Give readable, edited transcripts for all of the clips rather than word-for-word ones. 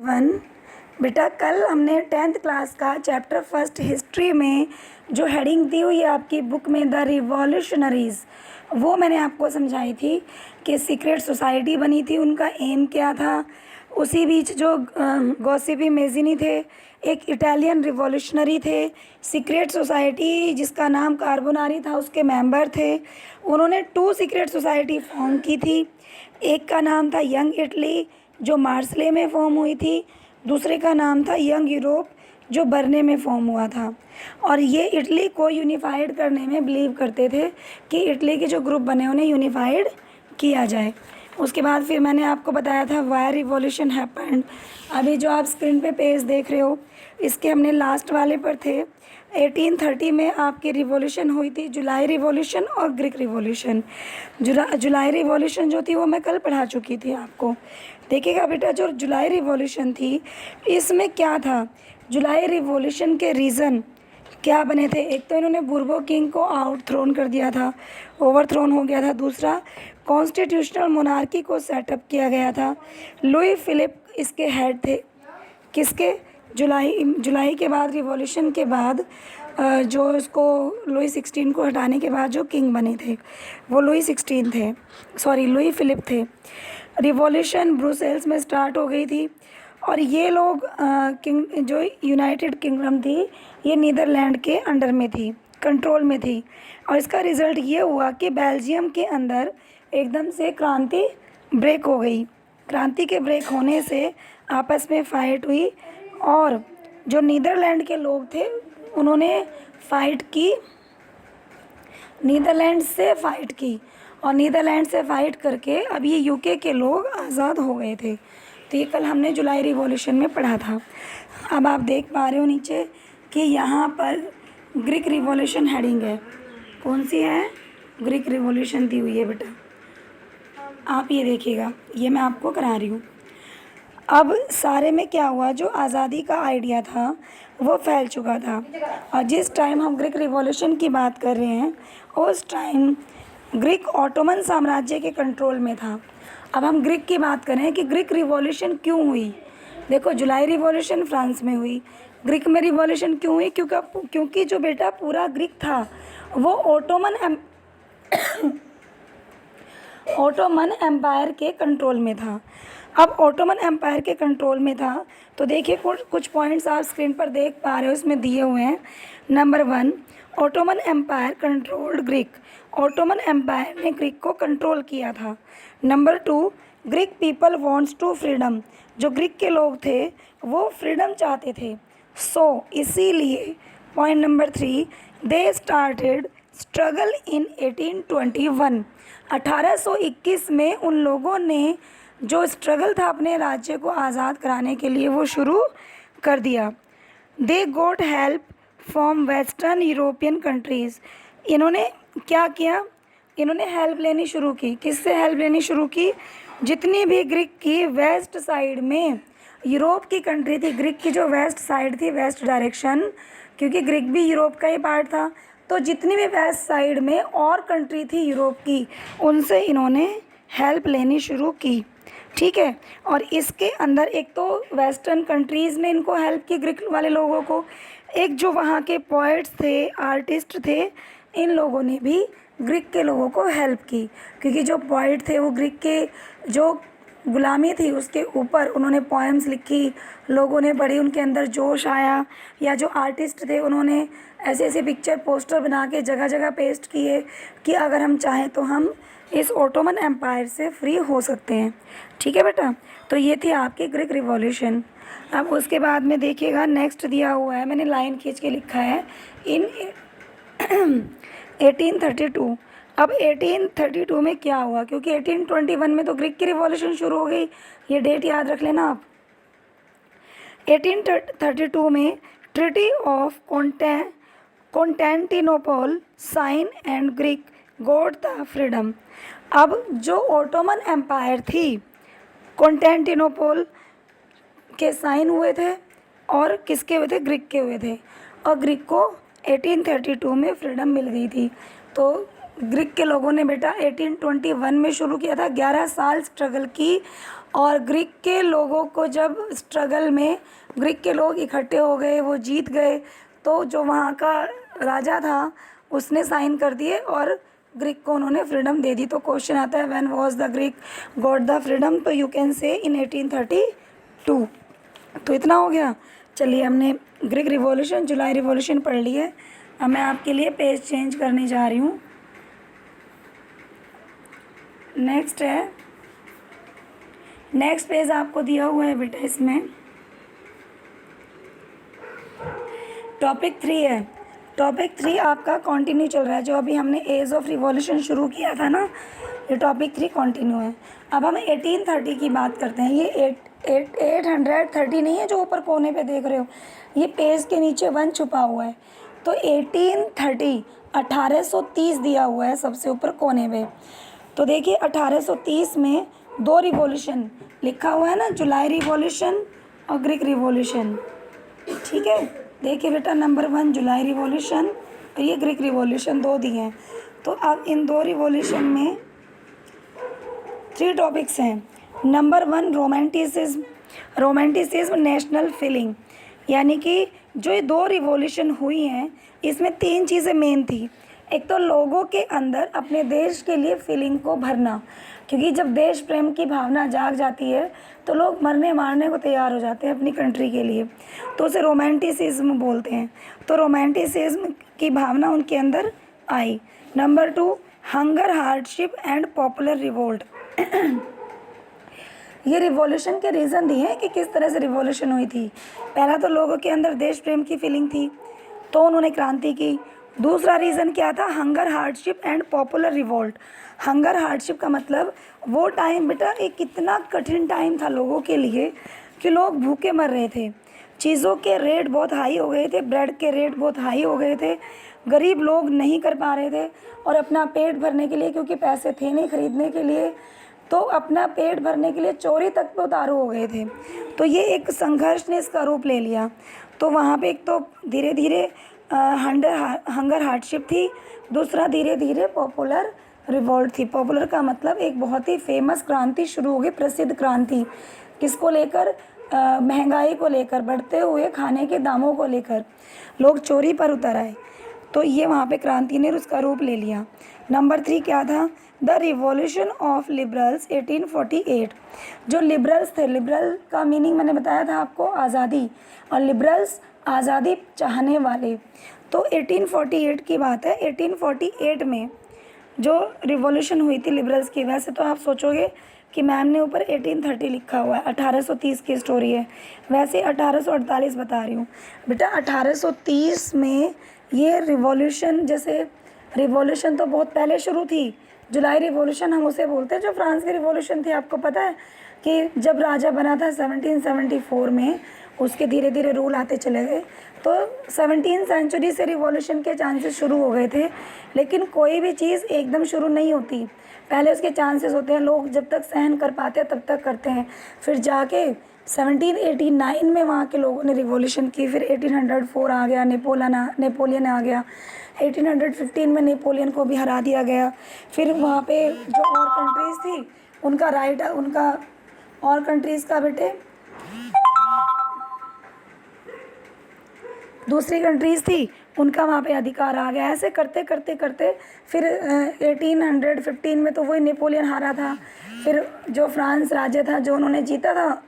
One बेटा, कल हमने 10th क्लास का चैप्टर फर्स्ट हिस्ट्री में जो हेडिंग दी हुई है आपकी बुक में द रिवॉल्यूशनरीज़, वो मैंने आपको समझाई थी कि सीक्रेट सोसाइटी बनी थी, उनका एम क्या था। उसी बीच जो गॉसिपी मेज़िनी थे, एक इटालियन रिवॉल्यूशनरी थे। सीक्रेट सोसाइटी जिसका नाम कार्बोनारी था, उसके मेंबर थे। उन्होंने 2 सीक्रेट सोसाइटी फॉर्म की थी। एक का नाम था यंग इटली जो मार्सले में फॉर्म हुई थी, दूसरे का नाम था यंग यूरोप जो बर्ने में फॉर्म हुआ था। और ये इटली को यूनिफाइड करने में बिलीव करते थे कि इटली के जो ग्रुप बने उन्हें यूनिफाइड किया जाए। उसके बाद फिर मैंने आपको बताया था वाई रिवॉल्यूशन हैपेंड। अभी जो आप स्क्रीन पे पेज देख रहे हो, इसके हमने लास्ट वाले पर थे। 1830 में आपकी रिवॉल्यूशन हुई थी, जुलाई रिवॉल्यूशन और ग्रीक रिवॉल्यूशन। जुलाई रिवॉल्यूशन जो थी वो मैं कल पढ़ा चुकी थी आपको। देखिएगा बेटा, जो जुलाई रिवॉल्यूशन थी इसमें क्या था, जुलाई रिवॉल्यूशन के रीज़न क्या बने थे। एक तो इन्होंने बुर्बो किंग को आउट थ्रोन कर दिया था, ओवरथ्रोन हो गया था। दूसरा, कॉन्स्टिट्यूशनल मोनार्की को सेटअप किया गया था। लुई फिलिप इसके हेड थे। किसके? जुलाई के बाद, रिवॉल्यूशन के बाद जो इसको लुई 16 को हटाने के बाद जो किंग बने थे वो लुई 16 थे, सॉरी लुई फिलिप थे। रिवॉल्यूशन ब्रुसेल्स में स्टार्ट हो गई थी और ये लोग किंग जो यूनाइटेड किंगडम थी ये नीदरलैंड के अंडर में थी, कंट्रोल में थी। और इसका रिज़ल्ट ये हुआ कि बेल्जियम के अंदर एकदम से क्रांति ब्रेक हो गई। क्रांति के ब्रेक होने से आपस में फ़ाइट हुई और जो नीदरलैंड के लोग थे उन्होंने फ़ाइट की, नीदरलैंड से फ़ाइट की और नीदरलैंड से फ़ाइट करके अब ये यूके के लोग आज़ाद हो गए थे। तो ये कल हमने जुलाई रिवॉल्यूशन में पढ़ा था। अब आप देख पा रहे हो नीचे कि यहाँ पर ग्रीक रिवॉल्यूशन हेडिंग है। कौन सी है? ग्रीक रिवॉल्यूशन दी हुई है बेटा, आप ये देखिएगा, ये मैं आपको करा रही हूँ। अब सारे में क्या हुआ, जो आज़ादी का आइडिया था वो फैल चुका था और जिस टाइम हम ग्रीक रिवॉल्यूशन की बात कर रहे हैं उस टाइम ग्रीक ऑटोमन साम्राज्य के कंट्रोल में था। अब हम ग्रीक की बात करें कि ग्रीक रिवॉल्यूशन क्यों हुई। देखो, जुलाई रिवॉल्यूशन फ्रांस में हुई, ग्रीक में रिवॉल्यूशन क्यों हुई? क्योंकि जो बेटा पूरा ग्रीक था वो ओटोमन एम्पायर के कंट्रोल में था। अब ओटोमन एम्पायर के कंट्रोल में था तो देखिए कुछ पॉइंट्स आप स्क्रीन पर देख पा रहे हो, इसमें दिए हुए हैं। Number 1, Ottoman Empire controlled Greek. Ottoman Empire ने ग्रीक को कंट्रोल किया था। Number 2, Greek people wants to freedom. जो ग्रीक के लोग थे वो फ्रीडम चाहते थे। इसीलिए point number 3, they started struggle in 1821। 1821 में उन लोगों ने जो स्ट्रगल था अपने राज्य को आज़ाद कराने के लिए वो शुरू कर दिया। They got help from western European countries. इन्होंने क्या किया, इन्होंने हेल्प लेनी शुरू की। किससे हेल्प लेनी शुरू की? जितनी भी ग्रीक की वेस्ट साइड में यूरोप की कंट्री थी, ग्रीक की जो वेस्ट साइड थी, वेस्ट डायरेक्शन, क्योंकि ग्रीक भी यूरोप का ही पार्ट था, तो जितनी भी वेस्ट साइड में और कंट्री थी यूरोप की उनसे इन्होंने हेल्प लेनी शुरू की। ठीक है, और इसके अंदर एक तो वेस्टर्न कंट्रीज़ में इनको हेल्प की ग्रीक वाले लोगों को, एक जो वहाँ के पोइट्स थे, आर्टिस्ट थे, इन लोगों ने भी ग्रीक के लोगों को हेल्प की। क्योंकि जो पोइट थे वो ग्रीक के जो गुलामी थी उसके ऊपर उन्होंने पोएम्स लिखी, लोगों ने पढ़ी, उनके अंदर जोश आया। या जो आर्टिस्ट थे उन्होंने ऐसे ऐसे पिक्चर पोस्टर बना के जगह जगह पेस्ट किए कि अगर हम चाहें तो हम इस ओटोमन एम्पायर से फ्री हो सकते हैं। ठीक है बेटा, तो ये थी आपकी ग्रीक रिवॉल्यूशन। अब उसके बाद में देखिएगा नेक्स्ट दिया हुआ है, मैंने लाइन खींच के लिखा है इन 1832। अब 1832 में क्या हुआ, क्योंकि 1821 में तो ग्रीक की रिवॉल्यूशन शुरू हो गई, ये डेट याद रख लेना आप। 1832 में treaty of Constantinople sign and Greek got the freedom. अब जो ओटोमन एम्पायर थी, कॉन्स्टेंटिनोपल के साइन हुए थे और किसके हुए थे? ग्रीक के हुए थे, और ग्रीक को 1832 में फ्रीडम मिल गई थी। तो ग्रीक के लोगों ने बेटा 1821 में शुरू किया था, 11 साल स्ट्रगल की और ग्रीक के लोगों को जब स्ट्रगल में ग्रीक के लोग इकट्ठे हो गए, वो जीत गए, तो जो वहाँ का राजा था उसने साइन कर दिए और ग्रीक को उन्होंने फ्रीडम दे दी। तो क्वेश्चन आता है when was the Greek got the freedom, तो यू कैन से इन 1832। तो इतना हो गया। चलिए, हमने ग्रीक रिवॉल्यूशन, जुलाई रिवॉल्यूशन पढ़ ली है। अब मैं आपके लिए पेज चेंज करने जा रही हूँ। नेक्स्ट पेज आपको दिया हुआ है बेटा, इसमें टॉपिक 3 है। टॉपिक 3 आपका कंटिन्यू चल रहा है। जो अभी हमने एज ऑफ रिवॉल्यूशन शुरू किया था ना, ये टॉपिक 3 कंटिन्यू है। अब हम 1830 की बात करते हैं। ये 830 नहीं है जो ऊपर कोने पे देख रहे हो, ये पेज के नीचे 1 छुपा हुआ है। तो 1830 1830 दिया हुआ है सबसे ऊपर कोने पे। तो देखिए 1830 में 2 रिवॉल्यूशन लिखा हुआ है ना, जुलाई रिवॉल्यूशन और ग्रीक रिवॉल्यूशन। ठीक है, देखिए बेटा, नंबर 1 जुलाई रिवॉल्यूशन और ये ग्रीक रिवॉल्यूशन 2 दिए हैं। तो अब इन 2 रिवॉल्यूशन में 3 टॉपिक्स हैं। नंबर 1 रोमांटिसिज्म नेशनल फीलिंग, यानी कि जो ये 2 रिवॉल्यूशन हुई हैं इसमें 3 चीज़ें मेन थी। एक तो लोगों के अंदर अपने देश के लिए फीलिंग को भरना, क्योंकि जब देश प्रेम की भावना जाग जाती है तो लोग मरने मारने को तैयार हो जाते हैं अपनी कंट्री के लिए, तो उसे रोमांटिसिज्म बोलते हैं। तो रोमांटिसिज्म की भावना उनके अंदर आई। Number 2 hunger, hardship and popular revolt. ये रिवॉल्यूशन के रीज़न दिए हैं कि किस तरह से रिवॉल्यूशन हुई थी। पहला तो लोगों के अंदर देश प्रेम की फीलिंग थी, तो उन्होंने क्रांति की। दूसरा रीज़न क्या था? Hunger, hardship and popular revolt. Hunger, hardship का मतलब वो टाइम बेटा एक कितना कठिन टाइम था लोगों के लिए कि लोग भूखे मर रहे थे, चीज़ों के रेट बहुत हाई हो गए थे, ब्रेड के रेट बहुत हाई हो गए थे, गरीब लोग नहीं कर पा रहे थे, और अपना पेट भरने के लिए, क्योंकि पैसे थे नहीं खरीदने के लिए, तो अपना पेट भरने के लिए चोरी तक पे उतारू हो गए थे। तो ये एक संघर्ष ने इसका रूप ले लिया। तो वहाँ पे एक तो धीरे धीरे हंगर, हार्डशिप थी, दूसरा धीरे धीरे पॉपुलर रिवोल्ट थी। पॉपुलर का मतलब एक बहुत ही फेमस क्रांति शुरू हो गई, प्रसिद्ध क्रांति। किसको लेकर? महंगाई को लेकर, बढ़ते हुए खाने के दामों को लेकर लोग चोरी पर उतर आए। तो ये वहाँ पे क्रांति ने उसका रूप ले लिया। नंबर 3 क्या था? The revolution of liberals 1848। जो लिबरल्स थे, लिबरल का मीनिंग मैंने बताया था आपको, आज़ादी, और लिबरल्स आज़ादी चाहने वाले। तो 1848 की बात है। 1848 में जो रिवॉल्यूशन हुई थी लिबरल्स की, वैसे तो आप सोचोगे कि मैम ने ऊपर 1830 लिखा हुआ है, 1830 की स्टोरी है, वैसे 1848 बता रही हूँ बेटा। 1830 में ये रिवॉल्यूशन, जैसे रिवॉल्यूशन तो बहुत पहले शुरू थी। जुलाई रिवॉल्यूशन हम उसे बोलते हैं जो फ्रांस की रिवॉल्यूशन थी। आपको पता है कि जब राजा बना था 1774 में, उसके धीरे धीरे रूल आते चले गए, तो 17वीं सेंचुरी से रिवॉल्यूशन के चांसेस शुरू हो गए थे। लेकिन कोई भी चीज़ एकदम शुरू नहीं होती, पहले उसके चांसेस होते हैं, लोग जब तक सहन कर पाते हैं तब तक करते हैं। फिर जाके 1789 में वहाँ के लोगों ने रिवॉल्यूशन की। फिर 1804 आ गया, नेपोलियन आ गया। 1815 में नेपोलियन को भी हरा दिया गया। फिर वहाँ पे जो और कंट्रीज़ थी उनका राइट, उनका और कंट्रीज़ का बेटे दूसरी कंट्रीज़ थी उनका वहाँ पे अधिकार आ गया। ऐसे करते करते करते फिर 1815 में तो वही नेपोलियन हारा था। फिर जो फ्रांस राज्य था जो उन्होंने जीता था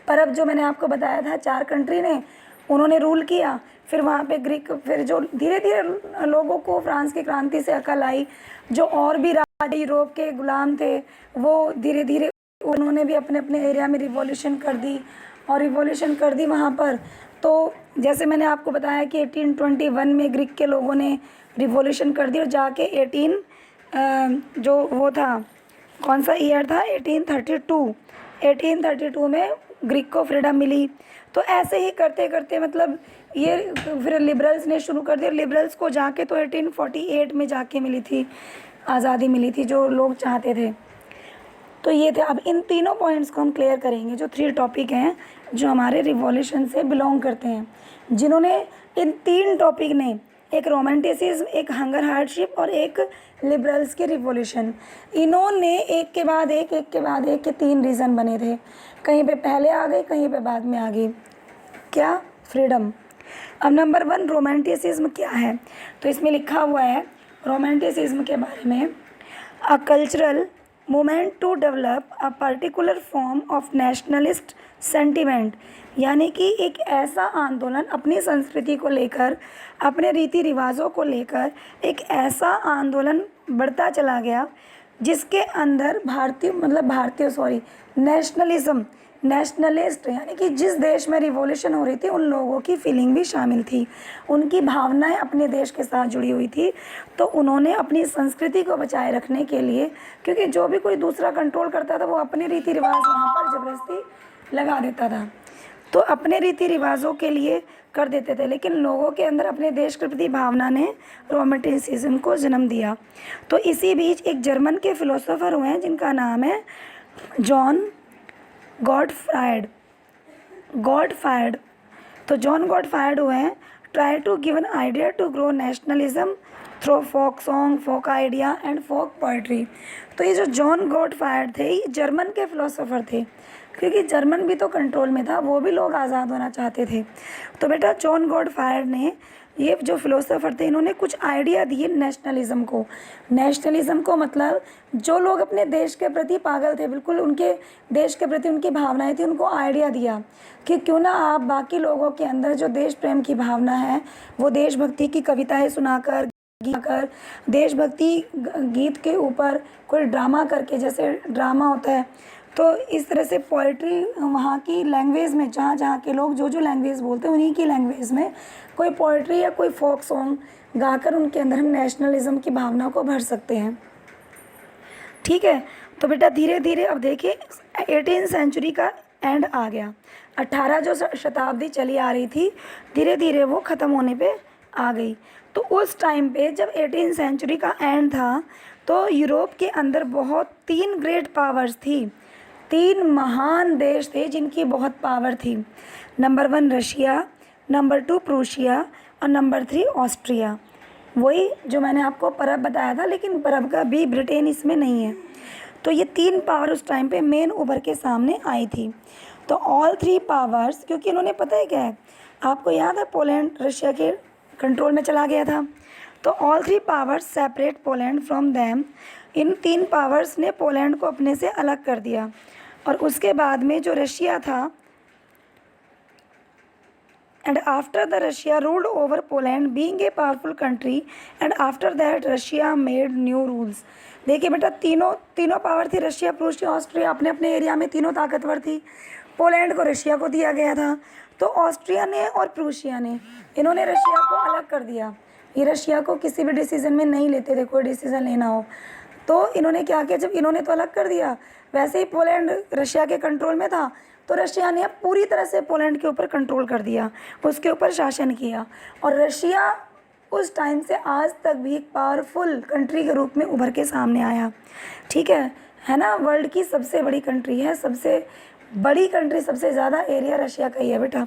पर अब जो मैंने आपको बताया था 4 कंट्री ने उन्होंने रूल किया। फिर वहाँ पे ग्रीक, फिर जो धीरे धीरे लोगों को फ्रांस की क्रांति से अकल आई, जो और भी राज्य यूरोप के गुलाम थे वो धीरे धीरे उन्होंने भी अपने अपने एरिया में रिवॉल्यूशन कर दी, और रिवॉल्यूशन कर दी वहाँ पर। तो जैसे मैंने आपको बताया कि 1821 में ग्रीक के लोगों ने रिवॉल्यूशन कर दी, और जाके 18 जो वो था, कौन सा ईयर था? 1832 में ग्रीक को फ्रीडम मिली। तो ऐसे ही करते करते मतलब ये फिर लिबरल्स ने शुरू कर दिया। लिबरल्स को जाके तो 1848 में जाके मिली थी, आज़ादी मिली थी जो लोग चाहते थे। तो ये थे। अब इन तीनों पॉइंट्स को हम क्लियर करेंगे, जो 3 टॉपिक हैं जो हमारे रिवॉल्यूशन से बिलोंग करते हैं। जिन्होंने इन 3 टॉपिक ने एक रोमांटिसिज्म, एक हंगर हार्डशिप और एक लिबरल्स की रिवॉल्यूशन। इन्होंने एक के बाद एक के 3 रीज़न बने थे, कहीं पे पहले आ गई, कहीं पे बाद में आ गई। क्या? फ्रीडम। अब नंबर 1 रोमांटिसिज्म क्या है, तो इसमें लिखा हुआ है रोमांटिसिज्म के बारे में, a cultural movement to develop a particular form of nationalist sentiment, यानी कि एक ऐसा आंदोलन अपनी संस्कृति को लेकर, अपने रीति रिवाजों को लेकर एक ऐसा आंदोलन बढ़ता चला गया जिसके अंदर नेशनलिज्म, नेशनलिस्ट, यानी कि जिस देश में रिवॉल्यूशन हो रही थी उन लोगों की फीलिंग भी शामिल थी, उनकी भावनाएं अपने देश के साथ जुड़ी हुई थी। तो उन्होंने अपनी संस्कृति को बचाए रखने के लिए, क्योंकि जो भी कोई दूसरा कंट्रोल करता था वो अपने रीति रिवाज वहाँ पर ज़बरदस्ती लगा देता था, तो अपने रीति रिवाजों के लिए कर देते थे, लेकिन लोगों के अंदर अपने देश के प्रति भावना ने रोमांटिसिज्म को जन्म दिया। तो इसी बीच एक जर्मन के फिलोसोफर हुए हैं जिनका नाम है जॉन गॉटफ्राइड। तो जॉन गॉटफ्राइड हुए हैं, try to give an idea to grow nationalism through folk song, folk idea and folk poetry. तो ये जो जॉन गॉटफ्राइड थे ये जर्मन के फिलोसोफर थे, क्योंकि जर्मन भी तो कंट्रोल में था, वो भी लोग आज़ाद होना चाहते थे। तो बेटा जॉन गॉटफ्राइड ने, ये जो फिलोसोफर थे, इन्होंने कुछ आइडिया दिए नेशनलिज्म को। नेशनलिज्म को मतलब जो लोग अपने देश के प्रति पागल थे, बिल्कुल उनके देश के प्रति उनकी भावनाएं थी, उनको आइडिया दिया कि क्यों ना आप बाकी लोगों के अंदर जो देश प्रेम की भावना है वो देशभक्ति की कविताएं सुनाकर, देशभक्ति गीत के ऊपर कोई ड्रामा करके, जैसे ड्रामा होता है, तो इस तरह से पोइट्री वहाँ की लैंग्वेज में, जहाँ के लोग जो लैंग्वेज बोलते हैं उन्हीं की लैंग्वेज में कोई पोइट्री या कोई फोक सॉन्ग गाकर उनके अंदर हम नेशनलिज्म की भावना को भर सकते हैं। ठीक है, तो बेटा धीरे धीरे अब देखिए 18th सेंचुरी का एंड आ गया, 18 जो शताब्दी चली आ रही थी धीरे धीरे वो ख़त्म होने पे आ गई। तो उस टाइम पे जब 18th सेंचुरी का एंड था तो यूरोप के अंदर बहुत 3 ग्रेट पावर्स थी, 3 महान देश थे जिनकी बहुत पावर थी। नंबर 1 रशिया, नंबर 2 प्रूशिया और नंबर 3 ऑस्ट्रिया। वही जो मैंने आपको परब बताया था, लेकिन परब का भी ब्रिटेन इसमें नहीं है। तो ये 3 पावर उस टाइम पे मेन उभर के सामने आई थी। तो ऑल 3 पावर्स, क्योंकि इन्होंने, पता है क्या है, आपको याद है पोलैंड रशिया के कंट्रोल में चला गया था, तो all 3 powers separate Poland from them. In 3 powers ने पोलैंड को अपने से अलग कर दिया, और उसके बाद में जो रशिया था, and after the Russia ruled over Poland being a powerful country, and after that Russia made new rules। देखिए बेटा तीनों पावर थी, रशिया, प्रूशिया, ऑस्ट्रिया, अपने अपने एरिया में तीनों ताकतवर थी। पोलैंड को रशिया को दिया गया था, तो ऑस्ट्रिया ने और प्रूशिया ने, इन्होंने रशिया को अलग कर दिया। ये रशिया को किसी भी डिसीजन में नहीं लेते थे, कोई डिसीजन लेना हो तो इन्होंने क्या किया, जब इन्होंने तो अलग कर दिया, वैसे ही पोलैंड रशिया के कंट्रोल में था, तो रशिया ने अब पूरी तरह से पोलैंड के ऊपर कंट्रोल कर दिया, उसके ऊपर शासन किया, और रशिया उस टाइम से आज तक भी एक पावरफुल कंट्री के रूप में उभर के सामने आया। ठीक है ना, वर्ल्ड की सबसे बड़ी कंट्री है, सबसे बड़ी कंट्री, सबसे ज़्यादा एरिया रशिया का ही है बेटा,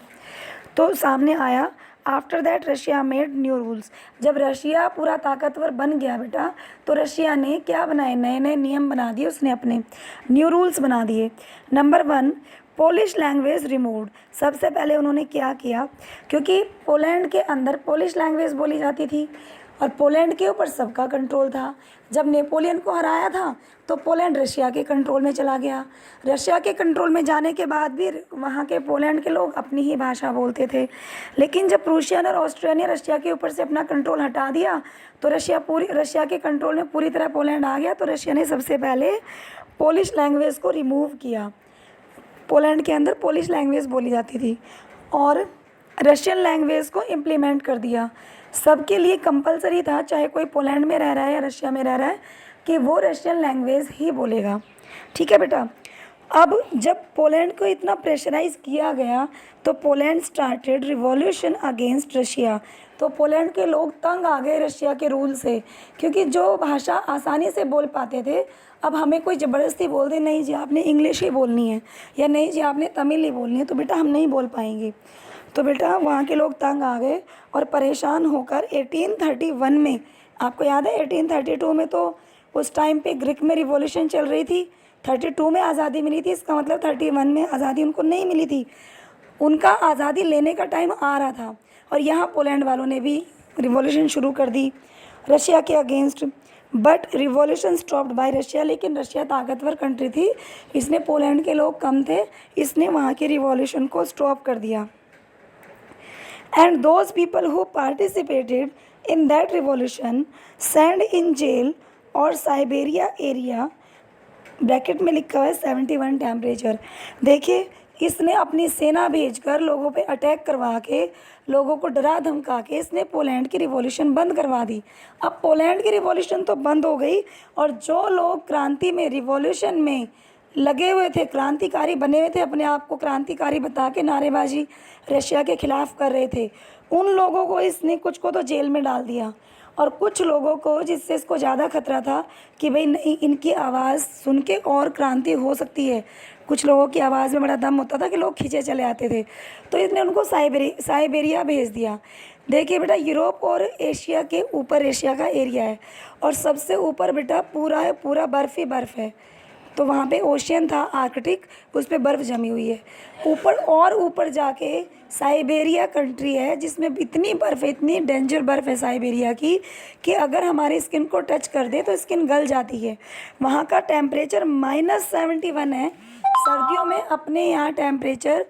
तो सामने आया। After that Russia made new rules. जब रशिया पूरा ताकतवर बन गया बेटा, तो रशिया ने क्या बनाए, नए नए नियम बना दिए, उसने अपने न्यू रूल्स बना दिए। Number 1 Polish language removed. सबसे पहले उन्होंने क्या किया, क्योंकि पोलैंड के अंदर पोलिश लैंग्वेज बोली जाती थी और पोलैंड के ऊपर सबका कंट्रोल था। जब नेपोलियन को हराया था तो पोलैंड रशिया के कंट्रोल में चला गया। रशिया के कंट्रोल में जाने के बाद भी वहाँ के पोलैंड के लोग अपनी ही भाषा बोलते थे, लेकिन जब प्रूशियन और ऑस्ट्रिया ने रशिया के ऊपर से अपना कंट्रोल हटा दिया तो रशिया के कंट्रोल में पूरी तरह पोलैंड आ गया। तो रशिया ने सबसे पहले पोलिश लैंग्वेज को रिमूव किया। पोलैंड के अंदर पोलिश लैंग्वेज बोली जाती थी और रशियन लैंग्वेज को इम्प्लीमेंट कर दिया। सबके लिए कंपलसरी था, चाहे कोई पोलैंड में रह रहा है या रशिया में रह रहा है, कि वो रशियन लैंग्वेज ही बोलेगा। ठीक है बेटा, अब जब पोलैंड को इतना प्रेशराइज़ किया गया तो Poland started revolution against Russia. तो पोलैंड के लोग तंग आ गए रशिया के रूल से, क्योंकि जो भाषा आसानी से बोल पाते थे, अब हमें कोई ज़बरदस्ती बोल दे नहीं जी आपने इंग्लिश ही बोलनी है, या नहीं जी आपने तमिल ही बोलनी है, तो बेटा हम नहीं बोल पाएंगे। तो बेटा वहाँ के लोग तंग आ गए और परेशान होकर 1831 में, आपको याद है 1832 में तो उस टाइम पे ग्रीक में रिवॉल्यूशन चल रही थी, 32 में आज़ादी मिली थी, इसका मतलब 31 में आज़ादी उनको नहीं मिली थी। उनका आज़ादी लेने का टाइम आ रहा था और यहाँ पोलैंड वालों ने भी रिवॉल्यूशन शुरू कर दी रशिया के against. But revolution stopped bye Russia, लेकिन रशिया ताकतवर कंट्री थी, इसने पोलैंड के लोग कम थे, इसने वहाँ के रिवॉल्यूशन को स्टॉप कर दिया। And those people who participated in that revolution sent in jail और साइबेरिया एरिया, ब्रैकेट में लिखा हुआ है 71 टेम्परेचर। देखिए इसने अपनी सेना भेजकर लोगों पे अटैक करवा के, लोगों को डरा धमका के इसने पोलैंड की रिवॉल्यूशन बंद करवा दी। अब पोलैंड की रिवॉल्यूशन तो बंद हो गई, और जो लोग क्रांति में रिवॉल्यूशन में लगे हुए थे, क्रांतिकारी बने हुए थे, अपने आप को क्रांतिकारी बता के नारेबाजी रशिया के खिलाफ कर रहे थे, उन लोगों को इसने कुछ को तो जेल में डाल दिया, और कुछ लोगों को जिससे इसको ज़्यादा खतरा था कि भाई नहीं इनकी आवाज़ सुन के और क्रांति हो सकती है, कुछ लोगों की आवाज़ में बड़ा दम होता था कि लोग खींचे चले आते थे, तो इसने उनको साइबेरिया भेज दिया। देखिए बेटा यूरोप और एशिया के ऊपर एशिया का एरिया है, और सबसे ऊपर बेटा पूरा बर्फ़ ही बर्फ़ है, तो वहाँ पे ओशियन था आर्कटिक, उस पर बर्फ़ जमी हुई है। ऊपर और ऊपर जाके साइबेरिया कंट्री है जिसमें इतनी बर्फ़ है, इतनी डेंजर बर्फ़ है साइबेरिया की कि अगर हमारी स्किन को टच कर दे तो स्किन गल जाती है। वहाँ का टेम्परेचर -71 है। सर्दियों में अपने यहाँ टेम्परेचर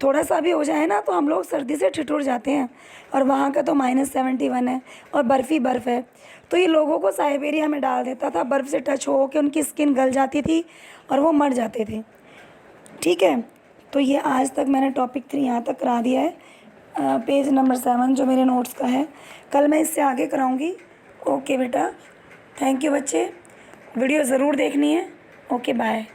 थोड़ा सा भी हो जाए ना तो हम लोग सर्दी से ठिठुर जाते हैं, और वहाँ का तो -71 है और बर्फ़ ही बर्फ़ है। तो ये लोगों को साइबेरिया में डाल देता था, बर्फ़ से टच हो के उनकी स्किन गल जाती थी और वो मर जाते थे। ठीक है, तो ये आज तक मैंने टॉपिक 3 यहाँ तक करा दिया है, पेज नंबर 7 जो मेरे नोट्स का है। कल मैं इससे आगे कराऊँगी। ओके बेटा, थैंक यू बच्चे, वीडियो ज़रूर देखनी है। Okay bye.